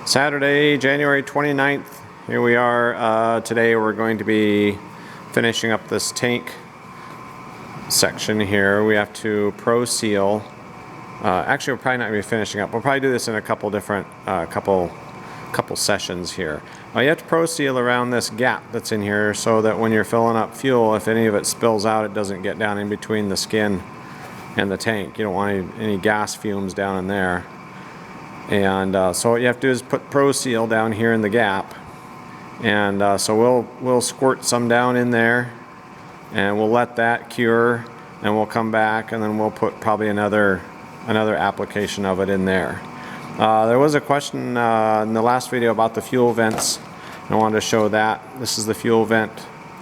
Saturday, January 29th. Here we are. Today we're going to be finishing up this tank section here. We have to proseal. Actually, we're probably not going to be finishing up. We'll probably do this in a couple different, couple sessions here. You have to proseal around this gap that's in here so that when you're filling up fuel, if any of it spills out, it doesn't get down in between the skin and the tank. You don't want any gas fumes down in there. And so what you have to do is put proseal down here in the gap, and so we'll squirt some down in there, and we'll let that cure, and we'll come back, and then we'll put probably another application of it in there. There was a question in the last video about the fuel vents. I wanted to show that. This is the fuel vent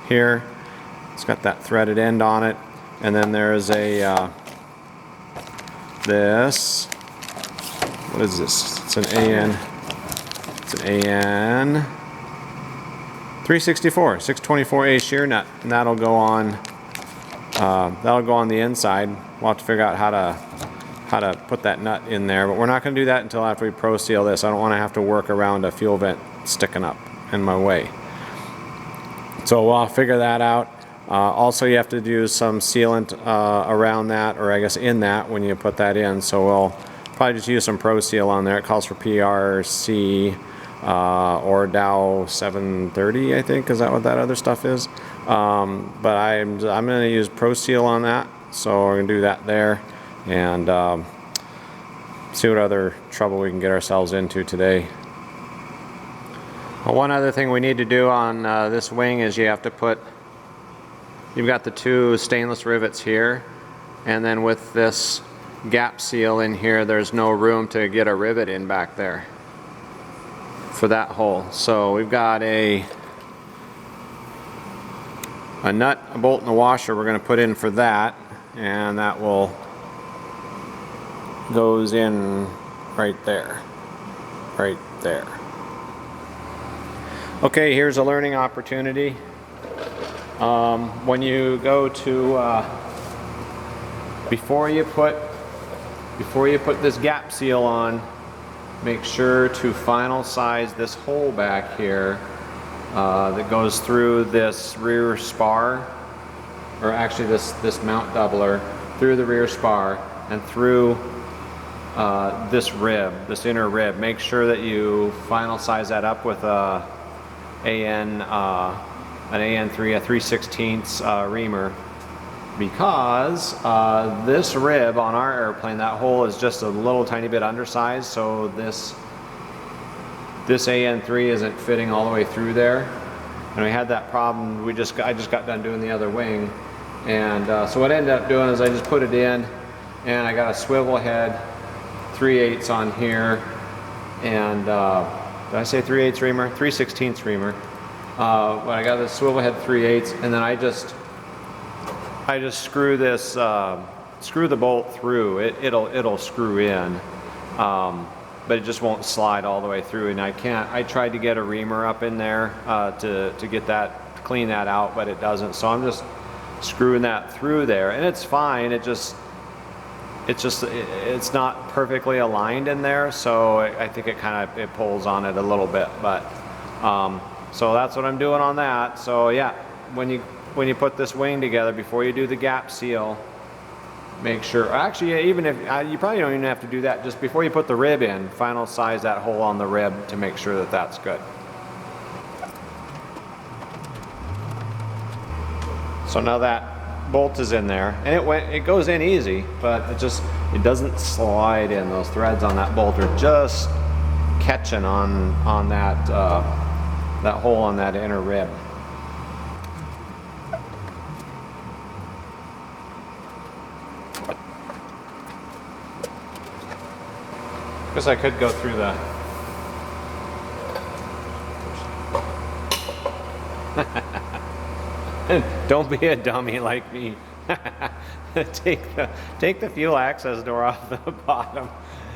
here. It's got that threaded end on it, and then there's a this. What is this? It's an AN 364 624A shear nut, and that'll go on the inside. We'll have to figure out how to put that nut in there, but we're not going to do that until after we proseal this. I don't want to have to work around a fuel vent sticking up in my way. So I'll figure that out. Also, you have to do some sealant around that, or I guess in that, when you put that in. So we'll probably just use some Proseal on there. It calls for PRC or Dow 730, I think. Is that what that other stuff is? But I'm going to use Proseal on that. So we're going to do that there, and see what other trouble we can get ourselves into today. Well, one other thing we need to do on this wing is you've got the two stainless rivets here, and then with this gap seal in here, there's no room to get a rivet in back there for that hole. So we've got a nut, a bolt, and a washer we're going to put in for that, and that goes in right there. Okay, here's a learning opportunity. When you go to before you put this gap seal on, make sure to final size this hole back here that goes through this rear spar, or actually this mount doubler, through the rear spar and through this rib, this inner rib. Make sure that you final size that up with an AN3, a 3/16 reamer, because this rib on our airplane, that hole is just a little tiny bit undersized, so this AN3 isn't fitting all the way through there. And we had that problem. I just got done doing the other wing, and so what I ended up doing is I just put it in, and I got a swivel head 3/8 on here, and did I say 3/8 reamer? 3/16 reamer. But I got this swivel head 3/8, and then I just screw this, screw the bolt through. It'll screw in, but it just won't slide all the way through. And I tried to get a reamer up in there to get that, to clean that out, but it doesn't. So I'm just screwing that through there, and it's fine. It's not perfectly aligned in there, so I think it pulls on it a little bit, but so that's what I'm doing on that. So yeah, when you put this wing together, before you do the gap seal, make sure, actually, even if you probably don't even have to do that, just before you put the rib in, final size that hole on the rib to make sure that that's good. So now that bolt is in there, and it goes in easy, but it doesn't slide in. Those threads on that bolt are just catching on that that hole on that inner rib. Guess I could go through the don't be a dummy like me. Take the fuel access door off the bottom.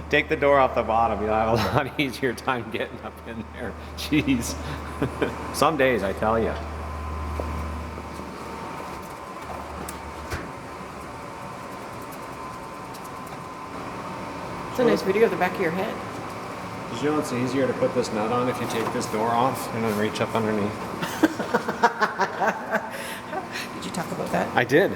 Take the door off the bottom. You'll have a lot easier time getting up in there. Jeez. Some days, I tell you. It's a nice video of the back of your head. Did you know it's easier to put this nut on if you take this door off and then reach up underneath? Did you talk about that? I did.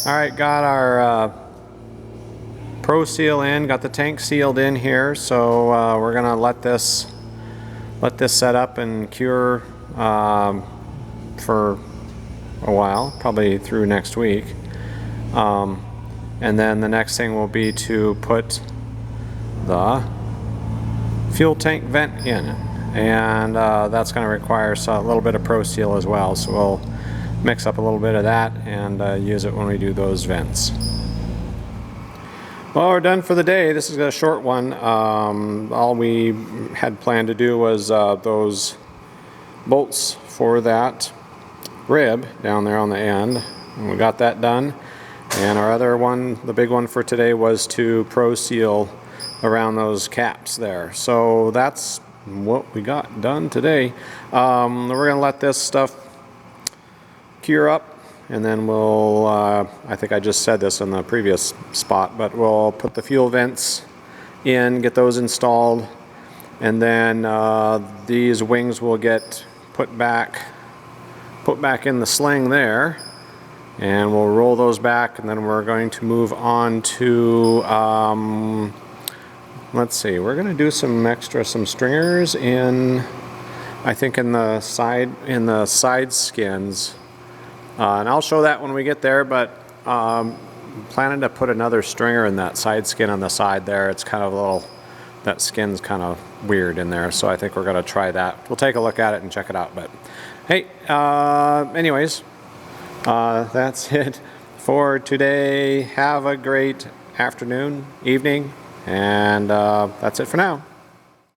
All right, got our Proseal in, got the tank sealed in here, so we're gonna let this set up and cure for a while, probably through next week. And then the next thing will be to put the fuel tank vent in, and that's going to require a little bit of Proseal as well, so we'll mix up a little bit of that and use it when we do those vents. Well, we're done for the day. This is a short one. All we had planned to do was those bolts for that rib down there on the end, and we got that done. And our other one, the big one for today, was to Proseal around those caps there. So that's what we got done today. We're going to let this stuff cure up, and then we'll, I think I just said this in the previous spot, but we'll put the fuel vents in, get those installed, and then these wings will get put back in the sling there, and we'll roll those back, and then we're going to move on to let's see, we're going to do some stringers in, I think, in the side skins, and I'll show that when we get there, but planning to put another stringer in that side skin on the side there. It's kind of a little, that skin's kind of weird in there, so I think we're going to try that. We'll take a look at it and check it out, but hey, anyways, that's it for today. Have a great afternoon, evening, and that's it for now.